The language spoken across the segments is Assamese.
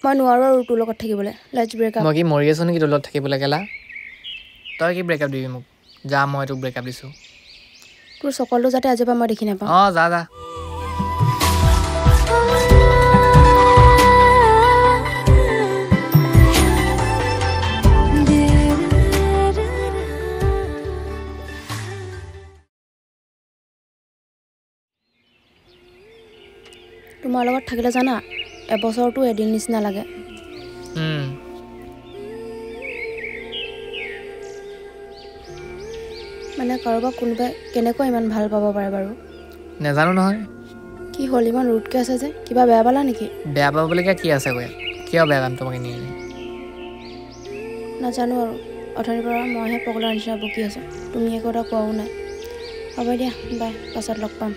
মই নোৱাৰো আৰু তোৰ লগত থাকিবলৈ লেটছ ব্ৰেক আপ মই কি মৰি আছো নেকি তোৰ লগত থাকিবলৈ গেলা তই কি ব্ৰেকআপ দিবি মোক যা মই তোক ব্ৰেকআপ দিছোঁ তোৰ চকলটো যাতে আজিৰ পৰা মই দেখি নাপাওঁ অঁ যা যা তোমাৰ লগত থাকিলে জানা এবছৰটো এদিন নিচিনা লাগে মানে কাৰোবাক কোনোবাই কেনেকৈ ইমান ভাল পাব পাৰে বাৰু নেজানো নহয় কি হ'ল ইমান ৰুটকৈ আছে যে কিবা বেয়া পালা নেকি বেয়া পাবলগীয়া কি আছে গৈ কিয় বেয়া পাম তোমাক এনেই নাজানো আৰু অথনিৰ পৰা মইহে পগলাৰ নিচিনা বকি আছোঁ তুমি একো এটা কোৱাও নাই হ'ব দিয়া বাই পাছত লগ পাম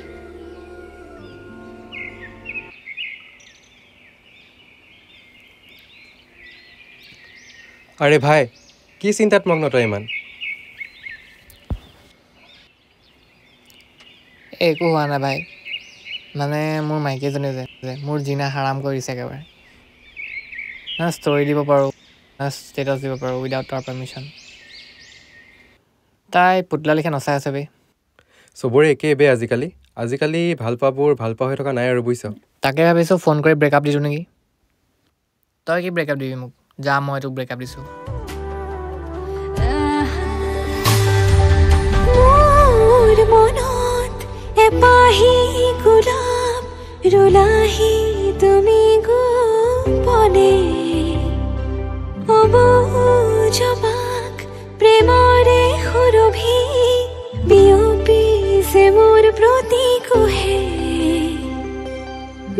আৰে ভাই কি চিন্তাত মগ্ন তই ইমান একো হোৱা নাই ভাই মানে মোৰ মাইকীজনী যে মোৰ জিনা হাৰাম কৰিছে একেবাৰে না ষ্টৰি দিব পাৰোঁ না ষ্টেটাছ দিব পাৰোঁ উইদাউট তাৰ পাৰ্মিশ্যন তাই পুতলা লিখা নচাই আছে বে চবৰে একেই বে আজিকালি ভাল পোৱাবোৰ ভাল পোৱা হৈ থকা নাই আৰু বুজিছ তাকে ভাবিছোঁ ফোন কৰি ব্ৰেকআপ দিছোঁ নেকি তই কি ব্ৰেকআপ দিবি মোক যা মই তোক ব্ৰেকআপ দিছোঁ এপাহি গোলাপ ৰুলাহি তুমি গোপনে অবুজবাক প্ৰেমৰে সুৰভি বিয়পিছে মোৰ প্ৰতি কোহে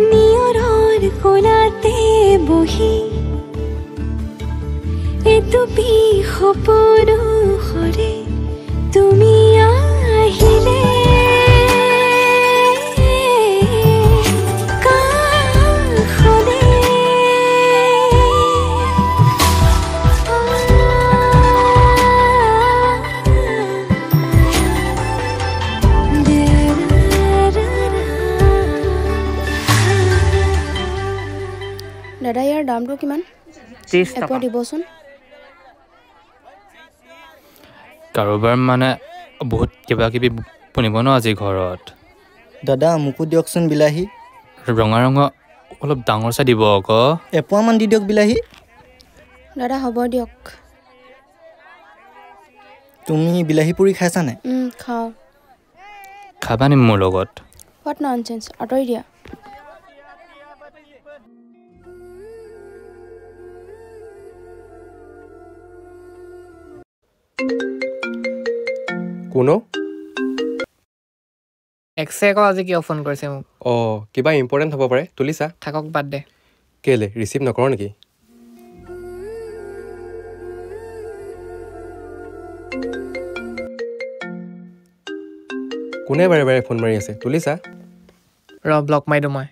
নিয়ৰৰ কোলাতে বহি এটুপি সপোন সৰে তুমি আহিলে দাদা ইয়াৰ দামটো কিমান 30 এপোৱা দিবচোন কাৰোবাৰ মানে বহুত কিবা কিবি বনিব ন আজি ঘৰত দাদা মোকো দিয়কচোন বিলাহী ৰঙা অলপ ডাঙৰ চাই দিব আকৌ এপোৱামান দি দিয়ক বিলাহী দাদা হ'ব দিয়ক তুমি বিলাহী পুৰি খাইছানে খাওঁ খাবা নি মোৰ লগত হোৱাট ননচেন্স আঁতৰি দিয়া কোনো এক্সে আকৌ আজি কিয় ফোন কৰিছে মোক অঁ কিবা ইম্পৰ্টেণ্ট হ'ব পাৰে তুলিছা থাকক বাদ দে কেলে ৰিচিভ নকৰ নেকি কোনে বাৰে বাৰে ফোন মাৰি আছে তুলিছা ব্লক মাৰি দিওঁ মই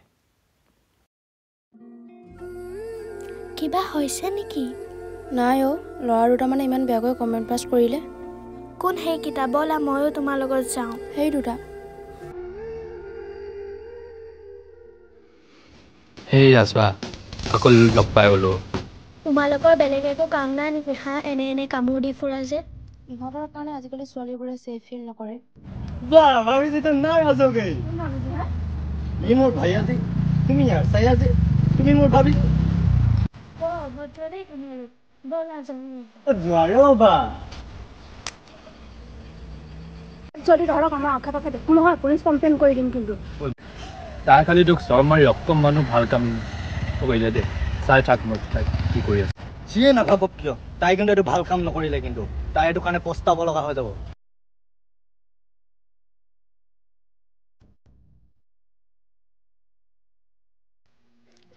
কিবা হৈছে নেকি নাই অ' ল'ৰা দুটামানে ইমান বেয়াকৈ কমেণ্ট পাছ কৰিলে কোন সেই কিতাপ ব'লা ময়ো তোমাৰ লগত যাওঁ সেই দুটা সেই ৰাজবা আকৌ লগ পাই গ'লো তোমালোকৰ বেলেগ একো কাম নাই নেকি হা এনে কামোৰ দি ফুৰা যে ইহঁতৰ কাৰণে আজিকালি ছোৱালীবোৰে ছেফ ফিল নকৰে মোৰ ভাই আজি তুমি ইয়াৰ চাই আজি তুমি মোৰ ভাবি নোৱাৰো বা যদি ধৰক আমাৰ আশে পাশে দেখো নহয় পুলিচ কমপ্লেইন কৰি দিম কিন্তু তাৰ খালি তোক চৰ মাৰি অকম মানুহ ভাল কাম কৰিলে দে চাই থাক মই তাই কি কৰি আছে যিয়ে নাভাবক কিয় তাই কিন্তু এইটো ভাল কাম নকৰিলে কিন্তু তাই এইটো কাৰণে পস্তাব লগা হৈ যাব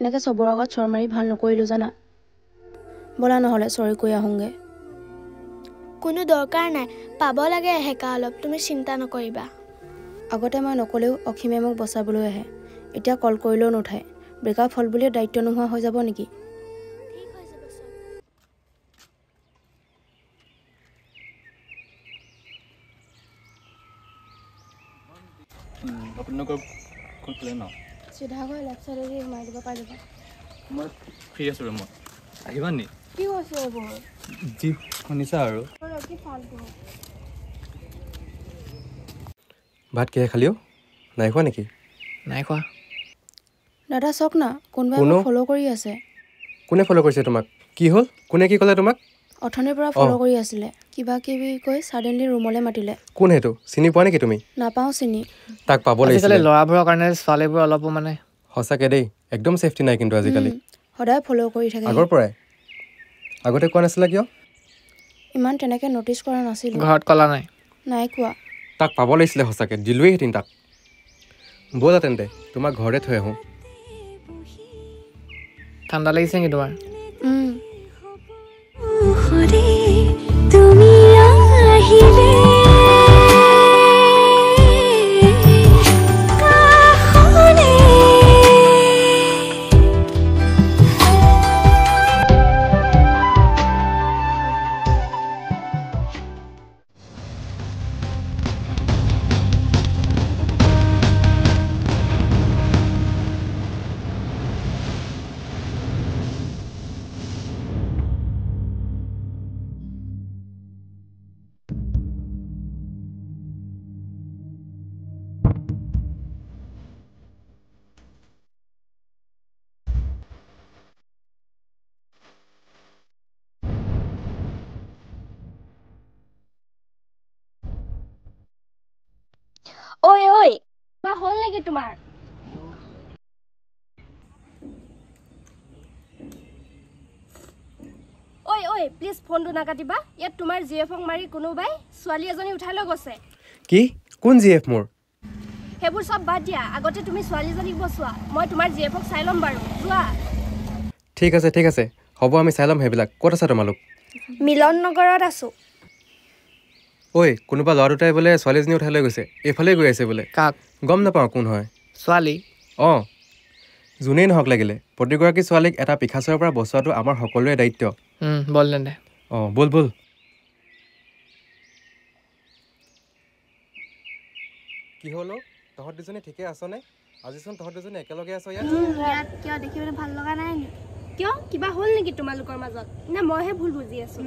এনেকৈ চবৰ আগত চৰ মাৰি ভাল নকৰিলোঁ জানা ব'লা নহ'লে চৰি কৈ আহোঁগৈ কোনো দৰকাৰ নাই পাব লাগে এহেকা অলপ তুমি চিন্তা নকৰিবা আগতে মই নকলেও অসীমে মোক বচাবলৈ আহে এতিয়া কল কৰিলেও নুঠায় ব্ৰেকআপ হ'ল বুলিয়ে দায়িত্ব নোহোৱা হৈ যাব নেকি আপোনালোকৰ কোন প্লেন চিধা গৈ লেফ্ট চাইডেদি সোমাই দিব পাৰিব মই ফ্ৰী আছোঁ ৰুমত আহিবা নি কি হৈছে এইবোৰ যি শুনিছা আৰু কি ফাল্টু ভাত কিহে খালিও নাই খোৱা নেকি নাই খোৱা দাদা চাওক না কোনোবাই কোনো? মোক ফ'ল' কৰি আছে কোনে ফ'ল' কৰিছে তোমাক কি হ'ল কোনে কি ক'লে তোমাক অথনিৰ পৰা ফ'ল' কৰি আছিলে কিবা কিবি কৈ ছাডেনলি ৰুমলৈ মাতিলে কোন সেইটো চিনি পোৱা নেকি তুমি নাপাওঁ চিনি তাক পাব আজিকালি লাগিছিলে ল'ৰাবোৰৰ কাৰণে ছোৱালীবোৰ অলপো মানে সঁচাকৈ দেই একদম ছেফটি নাই কিন্তু আজিকালি সদায় ফ'ল' কৰি থাকে আগৰ পৰাই আগতে কোৱা নাছিলা কিয় ইমান তেনেকৈ ন'টিচ কৰা নাছিলোঁ ঘৰত ক'লা নাই নাই কোৱা তাক পাব লাগিছিলে সঁচাকৈ দিলোৱেইহেঁতেন তাক ব'লা তেন্তে তোমাক ঘৰতে থৈ আহোঁ ঠাণ্ডা লাগিছে নেকি তোমাৰ তুমি আহিলে ঐ কিবা হ'ল নেকি তোমাৰ ঐ প্লিজ ফোনটো নাকাটিবা ইয়াত তোমাৰ জিএফক মাৰি কোনোবাই ছোৱালী এজনী উঠাই লৈ গৈছে কি কোন জিএফ মোৰ সেইবোৰ চব বাদ দিয়া আগতে তুমি ছোৱালীজনীক বচোৱা মই তোমাৰ জিএফক চাই ল'ম বাৰু যোৱা ঠিক আছে হ'ব আমি চাই ল'ম সেইবিলাক ক'ত আছা তোমালোক মিলন নগৰত আছোঁ ঐ কোনোবা ল'ৰা দুটাই বোলে ছোৱালীজনী উঠাই লৈ গৈছে এইফালে গৈ আছে বোলে কাক গম নাপাওঁ কোন হয় ছোৱালী অঁ যোনেই নহওক লাগিলে প্ৰতিগৰাকী ছোৱালীক এটা পিখাচৰৰ পৰা বচোৱাটো আমাৰ সকলোৰে দায়িত্ব বল তেন্তে অঁ বল কি হ'ল তহঁত দুজনী ঠিকে আছনে আজিচোন তহঁত দুজনী একেলগে আছ ইয়াত কিয় দেখিবলৈ ভাল লগা নাই নি কিয় কিবা হ'ল নেকি তোমালোকৰ মাজত নে মইহে ভুল বুজি আছো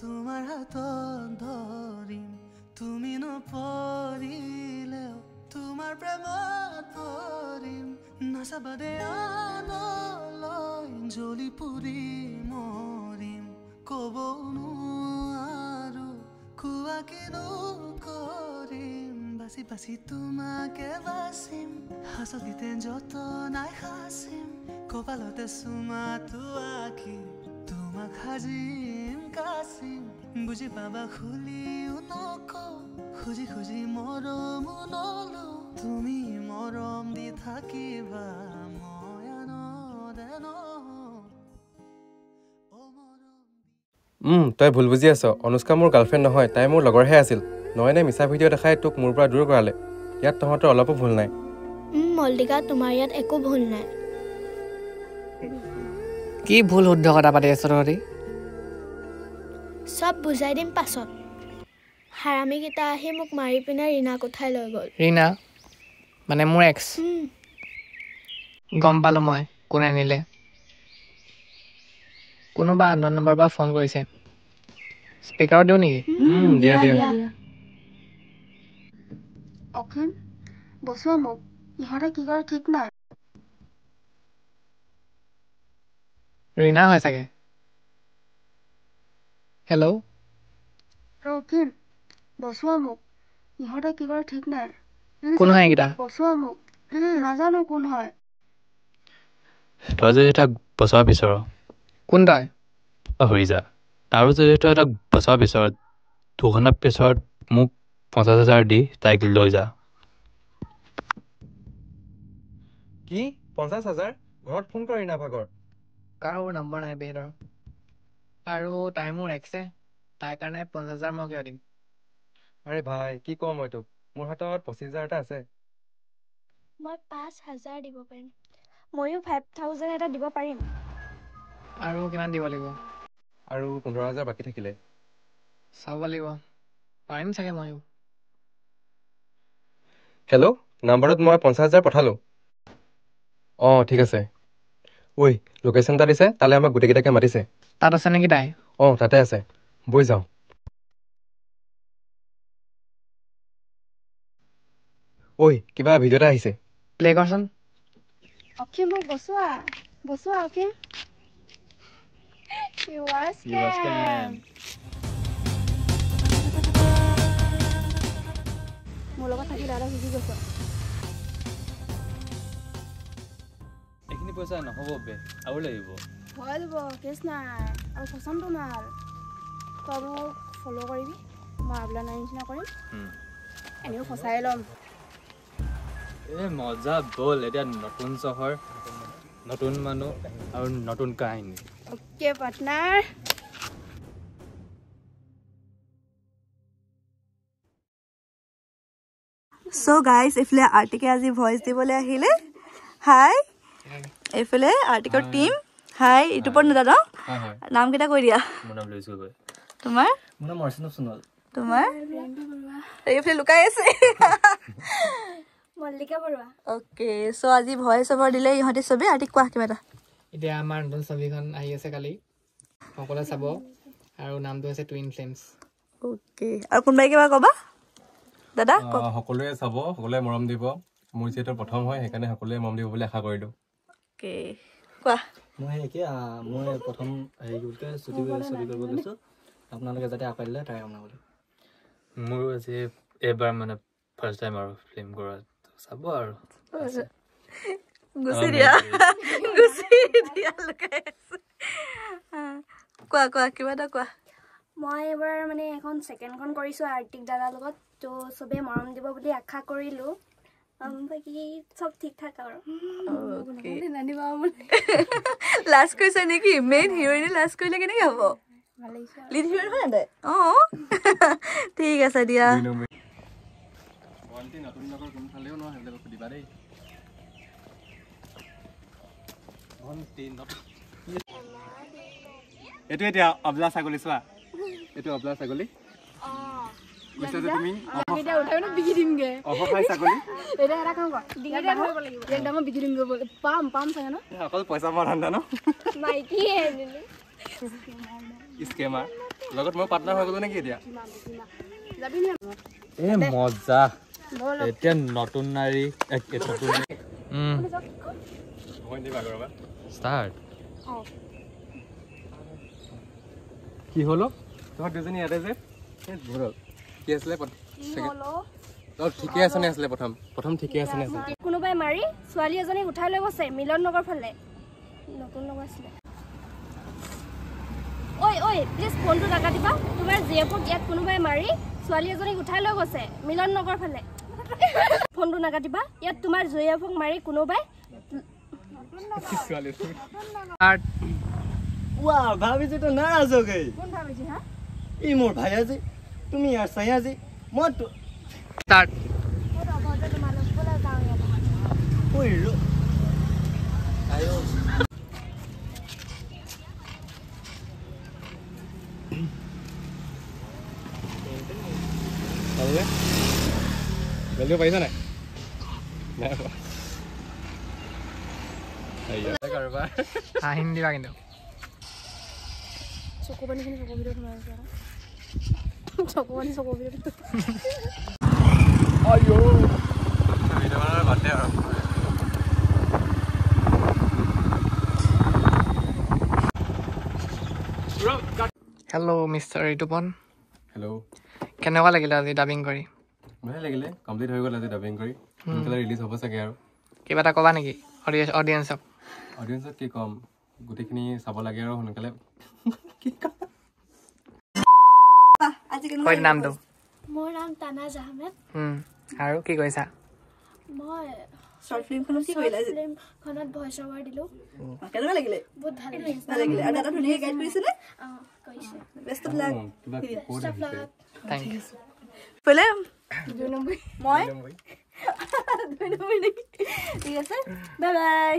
তোমাৰ হাতত ধৰিম তুমি নপৰিলেও তোমাৰ প্ৰেমত পৰিম নাচাবাদে আনলৈ জ্বলি পুৰি মৰিম ক'ব নোৱাৰো কোৱা কিনো কৰিম বাচি তোমাকে বাচিম হাঁচতিতে যতনাই সাচিম কপালতে চুমাটো আঁকি তোমাক সাজিম কাচিম বুজি পাবা খুলিও নকওঁ খুজি মৰম নলো তুমি মৰম দি থাকিবা মই আনদে তই ভুল বুজি আছ অনুষ্কা মোৰ গাৰ্লফ্ৰেণ্ড নহয় তাই মোৰ লগৰহে আছিল নয়নে মিছা ভিডিঅ' দেখাই তোক মোৰ পৰা দূৰ কৰালে ইয়াত তহঁতৰ অলপো ভুল নাই মল্লিকা তোমাৰ ইয়াত একো ভুল নাই কি ভুল শুদ্ধ কথা পাতি আছ তহঁতি চব বুজাই দিম পাছত হাৰামীকেইটা আহি মোক মাৰি পিনে ৰীণাক উঠাই লৈ গ'ল ৰীণা মানে মোৰ এক্স গম পালোঁ মই কোনে আনিলে কোনোবা আননোন নম্বৰৰ পৰা ফোন কৰিছে স্পীকাৰত দিওঁ নেকি দিয়া অখিল বচোৱা মোক ইহঁতে কি কৰে ঠিক নাই ৰীণা হয় চাগে হেল্ল' অখিল বচোৱা মোক ইহঁতে কি কৰে ঠিক নাই কোন হয় এইকেইটা বচোৱা মোক নাজানো কোন হয় তই যদি তাক বচাব বিচৰ কোন তই পাহৰি যা আৰু যদি তই তাক বচাব বিচৰ 2 ঘণ্টাৰ পিছত মোক 50,000 দি তাইক লৈ যা কি 50,000 ঘৰত ফোন কৰি না ভাগৰ কাৰো নম্বৰ নাই বেহতৰ আৰু তাই মোৰ এক্সে তাইৰ কাৰণে 50,000 মই কিয় দিম আৰে ভাই কি কওঁ মই তোক মোৰ হাতত 25,000 এটা আছে মই 5,000 দিব পাৰিম ময়ো 5,000 এটা দিব পাৰিম আৰু কিমান দিব লাগিব আৰু 15,000 বাকী থাকিলে চাব লাগিব পাৰিম চাগে ময়ো হেল্ল' নাম্বাৰত মই 50,000 পঠালোঁ অঁ ঠিক আছে ঐ লোকেশ্যন এটা দিছে তালৈ আমাক গোটেইকেইটাকে মাতিছে তাত আছে নেকি তাই অঁ তাতে আছে বৈ যাওঁ ঐ কিবা ভিডিঅ' এটা আহিছে প্লে কৰচোন অক্ষয় মোক বচোৱা অক্ষয় You are scam. মোৰ লগত থাকি দাদা শিকি গৈছ এইখিনি পইচা নহ'ব বে আৰু লাগিব হৈ যাব কেছ নাই আৰু পচন্দটো মাল তই মোক ফ'ল' কৰিবি মই আবলা নাই নিচিনা কৰিম এনেও ফচাই ল'ম এই মজা বল এতিয়া নতুন চহৰ নতুন মানুহ আৰু নতুন কাহিনী অ'কে পাৰ্টনাৰ So guys, এইফালে আৰ্টিকে আজি ভইচ দিবলৈ আহিলে হাই এইফালে আৰ্টিকৰ টিম হাই ইউটিউবত নাজানো নাম কেইটা কৈ দিয়া মোৰ নাম লৈছো গৈ তোমাৰ মোৰ নাম অৰ্চনা সোণোৱাল তোমাৰ এইফালে লুকাই আছে মল্লিকা বৰুৱা অ'কে চ' আজি ভইচ অভাৰ দিলে ইহঁতে চবেই আৰ্টিক কোৱা কিবা এটা এতিয়া আমাৰ নতুন ছবিখন আহি আছে কালি সকলোৱে চাব আৰু নামটো হৈছে টুইন ফ্লেমছ অ'কে আৰু কোনোবাই কিবা ক'বা দাদা সকলোৱে চাব সকলোৱে মৰম দিব মোৰ যিহেতু প্ৰথম হয় সেইকাৰণে সকলোৱে মৰম দিব বুলি আশা কৰিলোঁ অ'কে কোৱা মই একে মই প্ৰথম হেৰি কি বুলি ছুটি কৰিব লৈছোঁ আপোনালোকে যাতে আঁকাই দিলে তাই বনাবলৈ মোৰো আজি এইবাৰ মানে ফাৰ্ষ্ট টাইম আৰু ফিল্ম কৰা চাব আৰু গুচি দিয়া লুকাই আছে কোৱা কিবা এটা কোৱা মই এবাৰ মানে এখন ছেকেণ্ডখন কৰিছোঁ আৰ্টিক দাদাৰ লগত তো চবেই মৰম দিব বুলি আশা কৰিলোঁ বাকী চব ঠিক ঠাক আৰু লাষ্ট কৈছে নেকি মেইন হিৰইনে লাষ্ট কৰিলে কেনেকৈ হ'ব লিড হিৰইন হয় নাই অঁ ঠিক আছে দিয়া এইটো এতিয়া অবলা ছাগলী চোৱা এইটো অবলা ছাগলী কৈছা যে তুমি এতিয়া উঠাই ন বিকি দিমগে অসহায় ছাগলী এতিয়া এটা কাম কৰ ডিগিটা ধৰিব লাগিব একদম বিকি দিমগে পাম চাগে ন অকল পইচা মই ধান্দা ন মাইকী আনিলি স্কেমাৰ লগত মই পাৰ্টনাৰ হৈ গ'লো নেকি এতিয়া যাবি নি এই মজা এতিয়া নতুন নাৰী ষ্টাৰ্ট কি হলো তোমাৰ দুজনী ইয়াতে যে ভুল কি আছিলে ঠিকে আছে নে আছিলে প্ৰথম ঠিকে আছে নে আছিলে কোনোবাই মাৰি ছোৱালী এজনীক উঠাই লৈ গৈছে মিলন নগৰ ফালে নতুন নগৰ আছিলে ঐ প্লিজ ফোনটো নাকাটিবা তোমাৰ জিএফক ইয়াত কোনোবাই মাৰি ছোৱালী এজনীক উঠাই লৈ গৈছে মিলন নগৰ ফালে ফোনটো নাকাটিবা ইয়াত তোমাৰ জিএফক মাৰি কোনোবাই ভাবিছোতো নাৰাজকে ই মোৰ ভাই আজি তুমি ইয়াৰ চাই আজি মই ষ্টাৰ্ট জলদি পাৰিছা নাই হাঁহিন দিবা কিন্তু চকু পানীখিনি চকুৰ ভিতৰত সোমাই আছে চকু পানী চকুৰ ভিতৰত হেল্ল' মিষ্টাৰ ঋতুপন হেল্ল' কেনেকুৱা লাগিলে আজি ডাবিং কৰি ভালে লাগিলে কমপ্লিট হৈ গ'ল আজি ডাবিং কৰি সোনকালে ৰিলিজ হ'ব চাগে আৰু কিবা এটা ক'বা নেকি অডিয়েঞ্চক অডিয়েঞ্চক কি ক'ম গোটেইখিনি চাব লাগে আৰু সোনকালে কৈ নামটো মোৰ নাম তানাজ আহমেদ আৰু কি কৈছা মই শৰ্ট ফিল্মখনত কি কৰিলা ফিল্মখনত ভইচ অভাৰ দিলোঁ কেনেকুৱা লাগিলে বহুত ভাল ভাল লাগিলে আৰু দাদা ধুনীয়াকৈ গাইড কৰিছেনে কৰিছে best of luck thank you বোলে 2 নম্বৰ মই 2 নম্বৰ নেকি ঠিক আছে বাই বাই